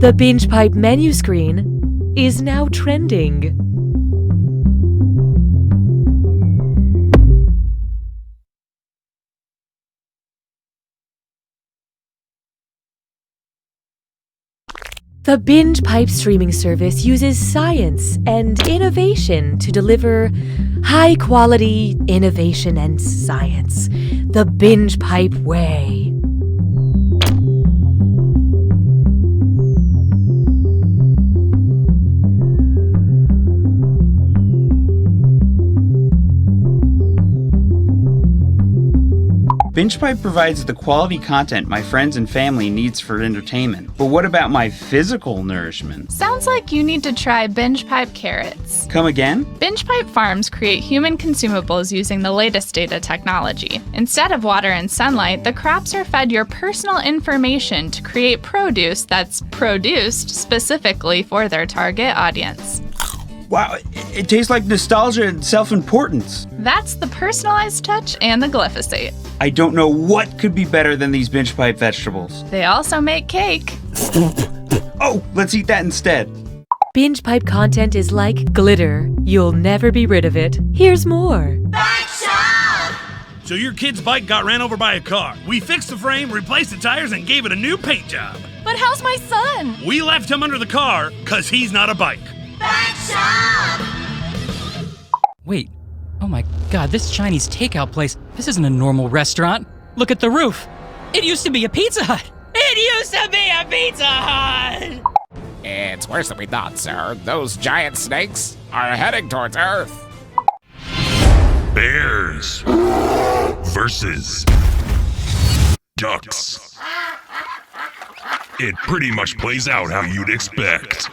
The Binge Pipe menu screen is now trending. The Binge Pipe streaming service uses science and innovation to deliver high-quality innovation and science. The Binge Pipe way. Binge Pipe provides the quality content my friends and family needs for entertainment. But what about my physical nourishment? Sounds like you need to try Binge Pipe carrots. Come again? Binge Pipe farms create human consumables using the latest data technology. Instead of water and sunlight, the crops are fed your personal information to create produce that's produced specifically for their target audience. Wow, it tastes like nostalgia and self-importance. That's the personalized touch and the glyphosate. I don't know what could be better than these Binge Pipe vegetables. They also make cake. Oh, let's eat that instead. Binge Pipe content is like glitter. You'll never be rid of it. Here's more. So your kid's bike got ran over by a car. We fixed the frame, replaced the tires, and gave it a new paint job. But how's my son? We left him under the car because he's not a bike. Wait, oh my god, this Chinese takeout place, this isn't a normal restaurant. Look at the roof. It used to be a Pizza Hut. It used to be a Pizza Hut! It's worse than we thought, sir. Those giant snakes are heading towards Earth. Bears versus ducks. It pretty much plays out how you'd expect.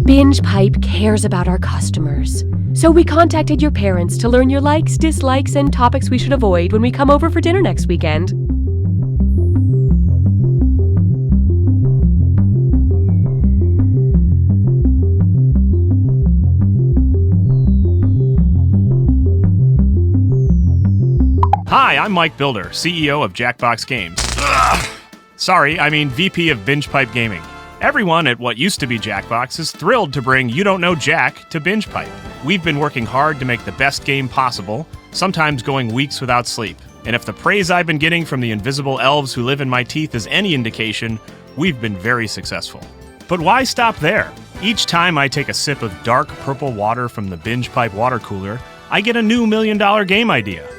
Binge Pipe cares about our customers. So we contacted your parents to learn your likes, dislikes, and topics we should avoid when we come over for dinner next weekend. Hi, I'm Mike Builder, CEO of Jackbox Games. Sorry, I mean VP of Binge Pipe Gaming. Everyone at what used to be Jackbox is thrilled to bring You Don't Know Jack to Binge Pipe. We've been working hard to make the best game possible, sometimes going weeks without sleep. And if the praise I've been getting from the invisible elves who live in my teeth is any indication, we've been very successful. But why stop there? Each time I take a sip of dark purple water from the Binge Pipe water cooler, I get a new $1 million game idea.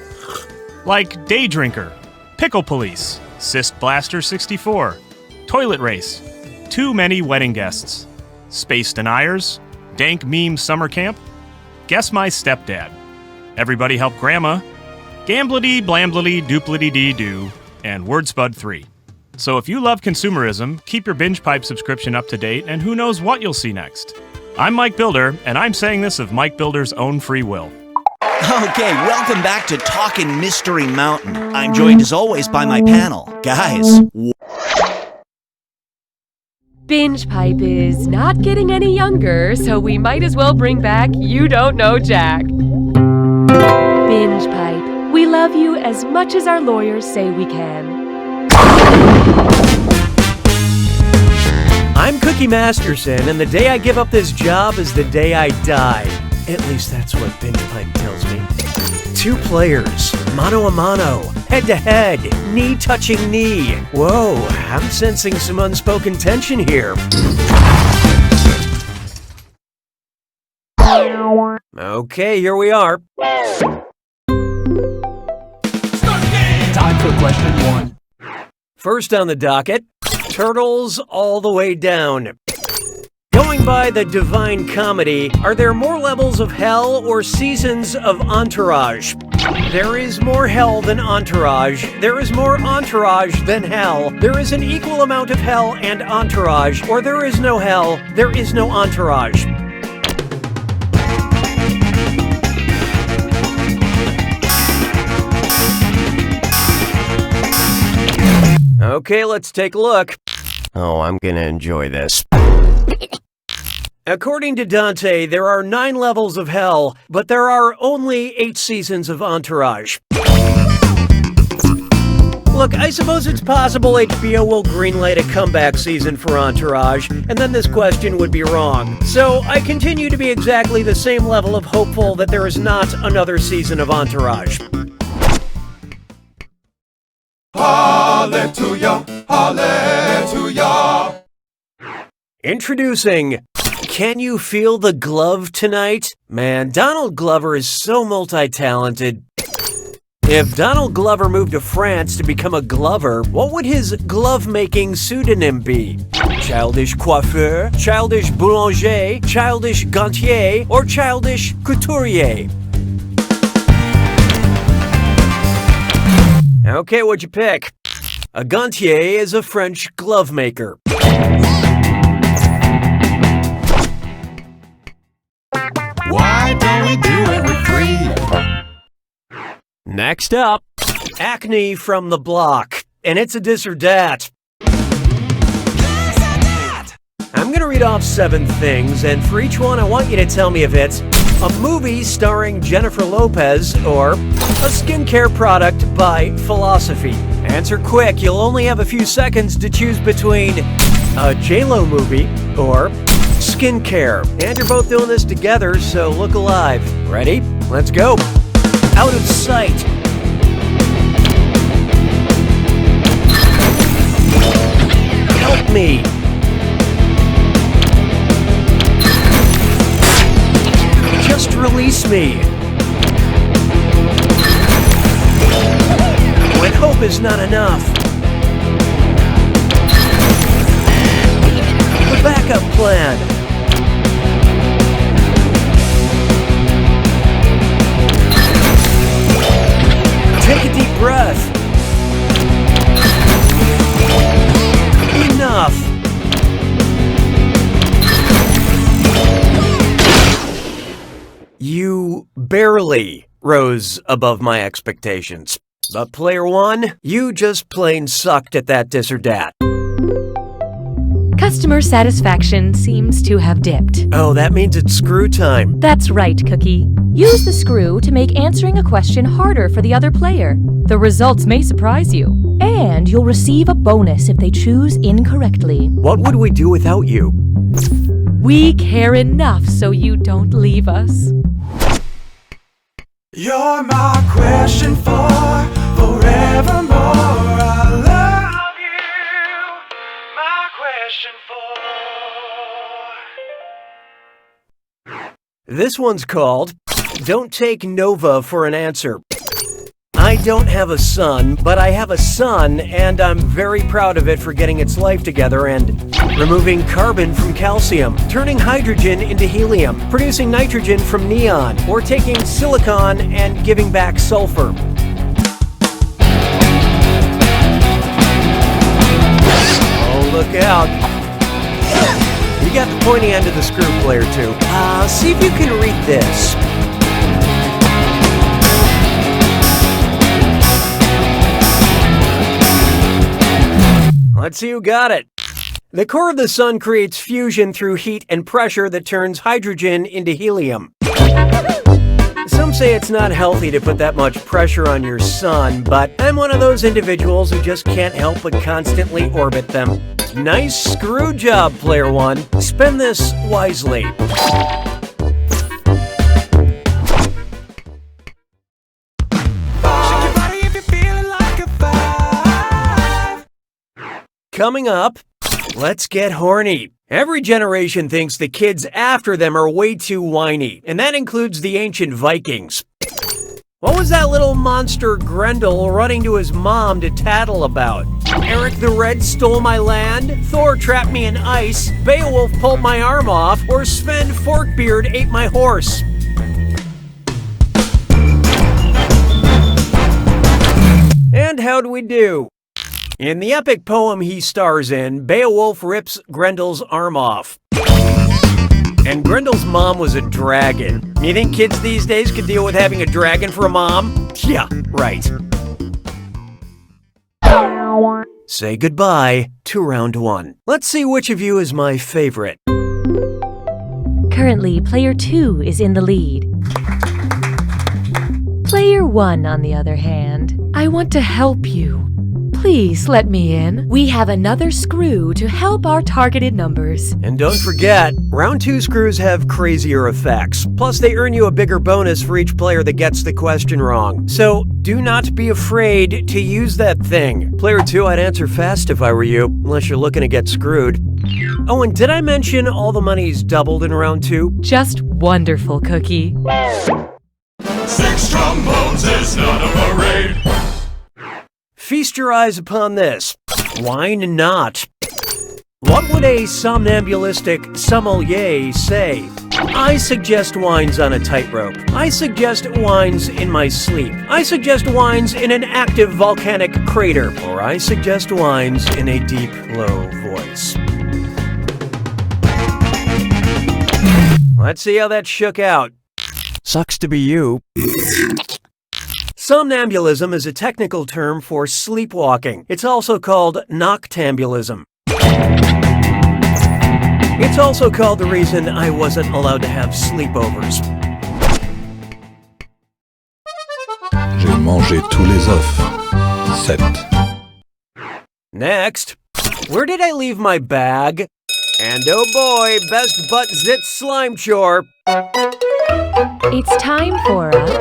Like Day Drinker, Pickle Police, Cyst Blaster 64, Toilet Race, Too Many Wedding Guests, Space Deniers, Dank Meme Summer Camp, Guess My Stepdad, Everybody Help Grandma, Gamblity Blamblity Duplity Dee Doo, and Wordspud 3. So if you love consumerism, keep your Binge Pipe subscription up to date, and who knows what you'll see next. I'm Mike Builder, and I'm saying this of Mike Builder's own free will. Okay, welcome back to Talkin' Mystery Mountain. I'm joined as always by my panel. Guys, Binge Pipe is not getting any younger, so we might as well bring back You Don't Know Jack. Binge Pipe, we love you as much as our lawyers say we can. I'm Cookie Masterson, and the day I give up this job is the day I die. At least that's what Binge Pipe tells me. 2 players, mano a mano, head to head, knee touching knee. Whoa, I'm sensing some unspoken tension here. Okay, here we are. Time for question 1. First on the docket, turtles all the way down. Going by the Divine Comedy, are there more levels of hell or seasons of Entourage? There is more hell than Entourage. There is more Entourage than hell. There is an equal amount of hell and Entourage, or there is no hell, there is no Entourage. Okay, let's take a look. Oh, I'm gonna enjoy this. According to Dante, there are 9 levels of hell, but there are only 8 seasons of Entourage. Look, I suppose it's possible HBO will greenlight a comeback season for Entourage, and then this question would be wrong. So I continue to be exactly the same level of hopeful that there is not another season of Entourage. Hallelujah, hallelujah. Introducing, can you feel the glove tonight? Man, Donald Glover is so multi-talented. If Donald Glover moved to France to become a glover, what would his glove-making pseudonym be? Childish Coiffeur, Childish Boulanger, Childish Gantier, or Childish Couturier? Okay, what'd you pick? A gantier is a French glove maker. Why don't we do it for free? Next up, Acne from the Block. And it's a dis or dat. I'm gonna read off 7 things, and for each one I want you to tell me if it's a movie starring Jennifer Lopez or a skincare product by Philosophy. Answer quick, you'll only have a few seconds to choose between a J-Lo movie or skincare. And you're both doing this together, so look alive. Ready? Let's go. Out of sight. Help me. Just release me. When hope is not enough. The backup plan. Take a deep breath. Enough. You barely rose above my expectations. But player 1, you just plain sucked at that dis or dat. Customer satisfaction seems to have dipped. Oh, that means it's screw time. That's right, Cookie. Use the screw to make answering a question harder for the other player. The results may surprise you, and you'll receive a bonus if they choose incorrectly. What would we do without you? We care enough so you don't leave us. You're my question for forevermore. I love you. My question for. This one's called Don't Take Nova for an Answer. I don't have a son, but I have a son, and I'm very proud of it for getting its life together and removing carbon from calcium, turning hydrogen into helium, producing nitrogen from neon, or taking silicon and giving back sulfur. Oh, look out. You got the pointy end of the screw, player 2. See if you can read this. Let's see who got it. The core of the sun creates fusion through heat and pressure that turns hydrogen into helium. Some say it's not healthy to put that much pressure on your sun, but I'm one of those individuals who just can't help but constantly orbit them. Nice screw job, player 1. Spend this wisely. Coming up, let's get horny. Every generation thinks the kids after them are way too whiny, and that includes the ancient Vikings. What was that little monster Grendel running to his mom to tattle about? Eric the Red stole my land, Thor trapped me in ice, Beowulf pulled my arm off, or Sven Forkbeard ate my horse. And how'd we do? In the epic poem he stars in, Beowulf rips Grendel's arm off. And Grendel's mom was a dragon. You think kids these days could deal with having a dragon for a mom? Yeah, right. Say goodbye to round 1. Let's see which of you is my favorite. Currently, player 2 is in the lead. Player 1, on the other hand, I want to help you. Please let me in. We have another screw to help our targeted numbers. And don't forget, round 2 screws have crazier effects. Plus, they earn you a bigger bonus for each player that gets the question wrong. So, do not be afraid to use that thing. Player 2, I'd answer fast if I were you, unless you're looking to get screwed. Oh, and did I mention all the money's doubled in round 2? Just wonderful, Cookie. 6 trombones is not a parade. Feast your eyes upon this. Wine not. What would a somnambulistic sommelier say? I suggest wines on a tightrope. I suggest wines in my sleep. I suggest wines in an active volcanic crater. Or I suggest wines in a deep, low voice. Let's see how that shook out. Sucks to be you. Somnambulism is a technical term for sleepwalking. It's also called noctambulism. It's also called the reason I wasn't allowed to have sleepovers. J'ai mangé tous les œufs. 7. Next, where did I leave my bag? And oh boy, best butt zit slime chore. It's time for a...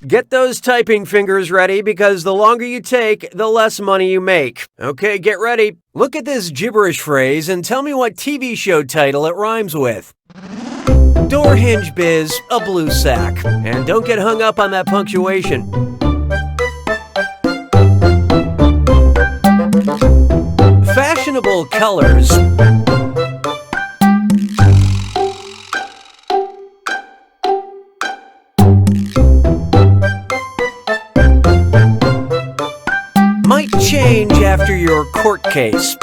Get those typing fingers ready because the longer you take, the less money you make. Okay, get ready. Look at this gibberish phrase and tell me what TV show title it rhymes with. Door hinge biz, a blue sack. And don't get hung up on that punctuation. Fashionable colors. Might change after your court case.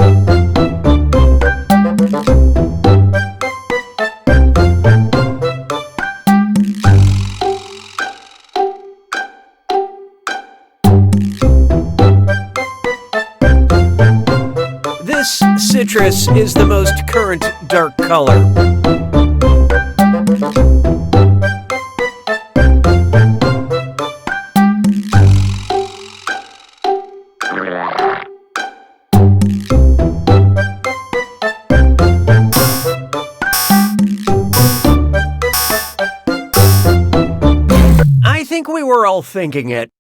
This citrus is the most current dark color. I think we were all thinking it.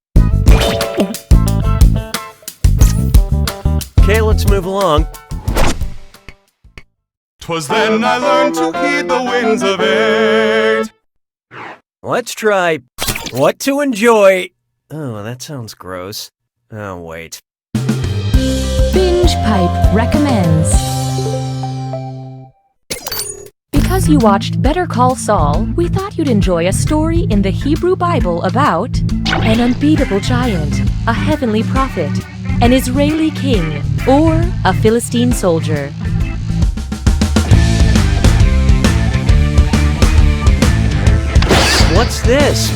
Okay, let's move along. 'Twas then I learned to heed the winds of 8. Let's try what to enjoy. Oh, that sounds gross. Oh, wait. Binge Pipe recommends. Because you watched Better Call Saul, we thought you'd enjoy a story in the Hebrew Bible about an unbeatable giant, a heavenly prophet, an Israeli king, or a Philistine soldier. What's this?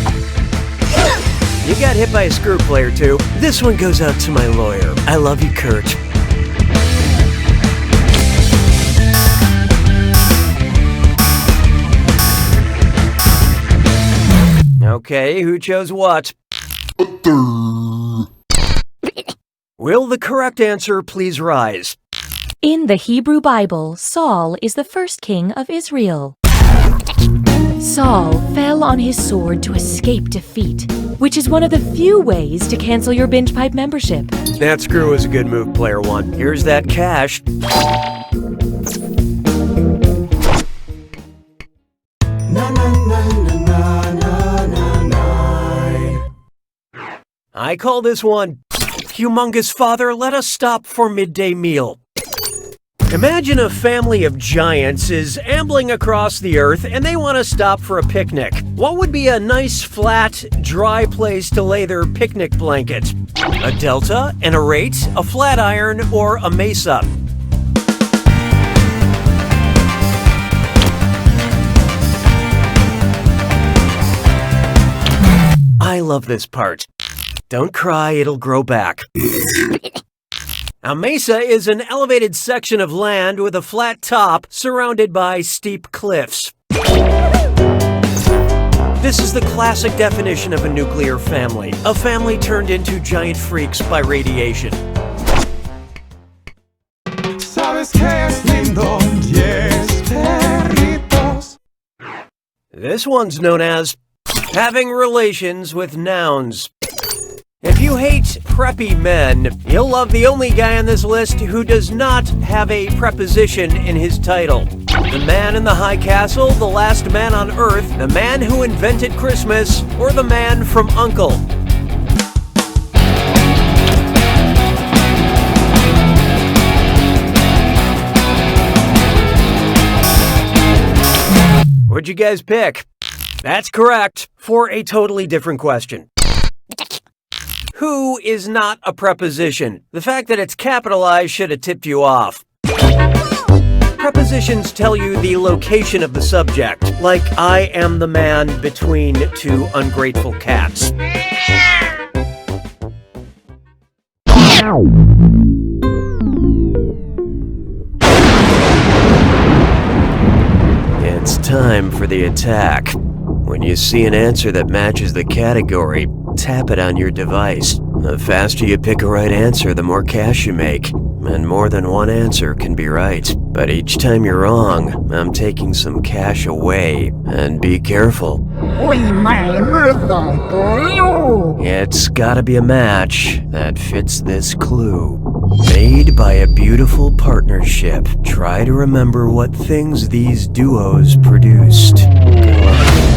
You got hit by a screw, player 2. This one goes out to my lawyer. I love you, Kurt. Okay, who chose what? Will the correct answer please rise? In the Hebrew Bible, Saul is the first king of Israel. Saul fell on his sword to escape defeat, which is one of the few ways to cancel your Binge Pipe membership. That screw was a good move, player 1. Here's that cash. I call this one, Humongous Father, let us stop for midday meal. Imagine a family of giants is ambling across the earth and they want to stop for a picnic. What would be a nice, flat, dry place to lay their picnic blanket? A delta, an arate, a flat iron, or a mesa? I love this part. Don't cry, it'll grow back. A mesa is an elevated section of land with a flat top surrounded by steep cliffs. This is the classic definition of a nuclear family. A family turned into giant freaks by radiation. This one's known as having relations with nouns. If you hate preppy men, you'll love the only guy on this list who does not have a preposition in his title. The man in the high castle, the last man on earth, the man who invented Christmas, or the man from U.N.C.L.E. What'd you guys pick? That's correct, for a totally different question. Who is not a preposition? The fact that it's capitalized should have tipped you off. Prepositions tell you the location of the subject, like I am the man between two ungrateful cats. It's time for the attack. When you see an answer that matches the category, tap it on your device. The faster you pick a right answer, the more cash you make. And more than one answer can be right. But each time you're wrong, I'm taking some cash away. And be careful. It's gotta be a match that fits this clue. Made by a beautiful partnership. Try to remember what things these duos produced. Good luck.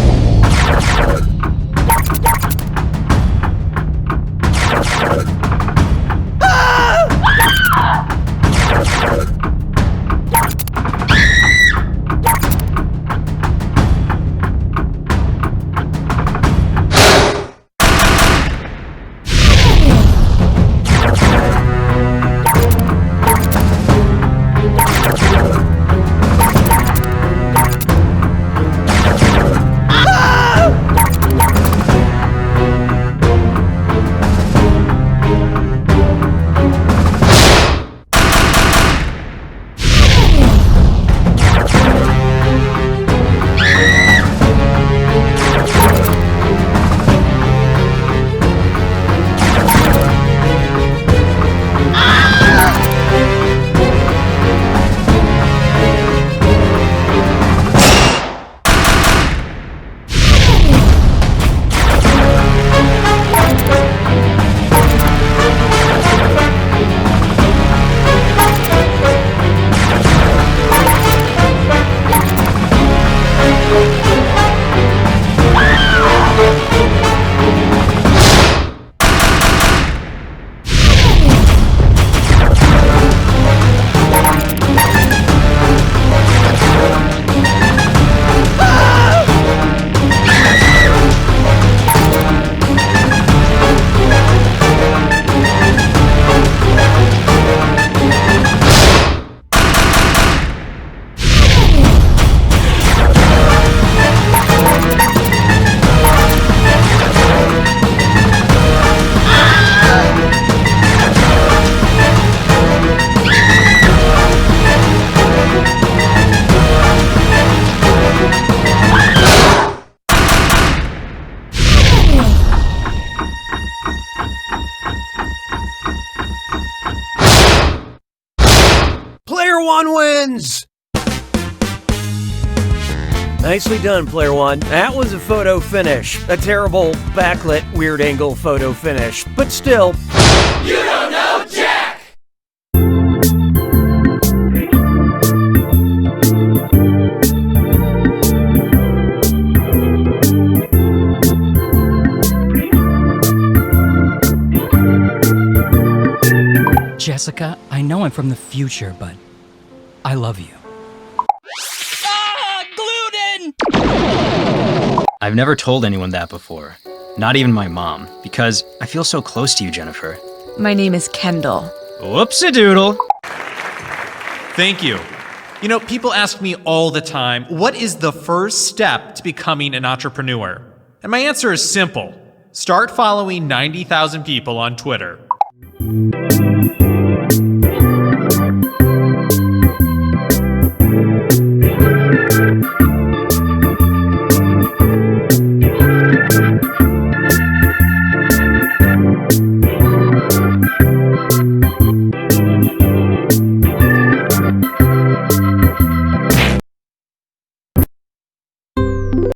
Player one wins! Nicely done, Player One. That was a photo finish. A terrible backlit weird angle photo finish. But still... You don't know Jack! Jessica, I know I'm from the future, but I love you. Gluten! I've never told anyone that before. Not even my mom, because I feel so close to you, Jennifer. My name is Kendall. Whoopsie-doodle. Thank you. You know, people ask me all the time, what is the first step to becoming an entrepreneur? And my answer is simple. Start following 90,000 people on Twitter.